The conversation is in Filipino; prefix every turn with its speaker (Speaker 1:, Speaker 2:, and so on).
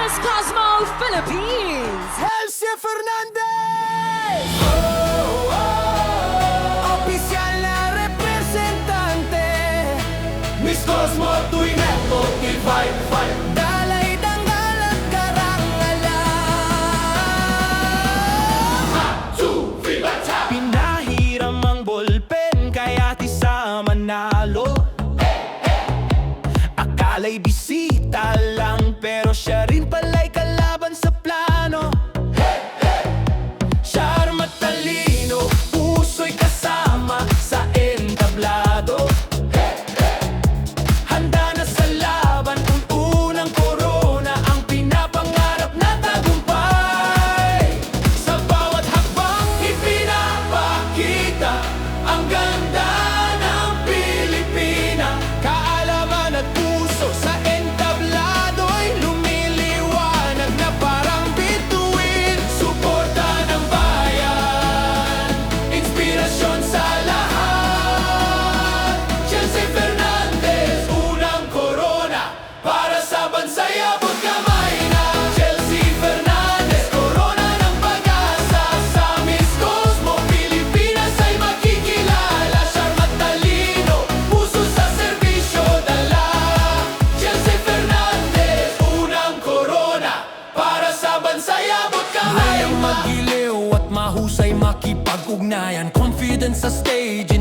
Speaker 1: Miss Cosmo Philippines!
Speaker 2: Elsie Fernandez! Opisyal na representante,
Speaker 3: Miss Cosmo tuwing network i-fight.
Speaker 2: dalay danggal at karangalan.
Speaker 3: Pinahiram ang ballpen kaya di sa manalo. Akala'y bisita lang pero siya rin pala'y kalaban sa plano. Siya matalino, puso'y kasama sa entablado. Handa na sa laban kung unang korona ang pinapangarap na tagumpay. Sa bawat hakbang ipinapakita ang ganda ng Pilipina. Kaalaman at puso sa entablado'y lumiliwanag na parang bituin. Suporta ng bayan, inspirasyon sa lahat. Chelsea Fernandez, unang korona para sa bansa'y abot kamay na. Chelsea Fernandez, korona ng pag-asa. Sa Miss Cosmo Pilipinas ay makikilala. Siya'y matalino, puso sa serbisyo dala. Chelsea Fernandez, unang korona para sa bansa'y abot kamay na. Magiliw at mahusay makipag-ugnayan, confidence sa stage,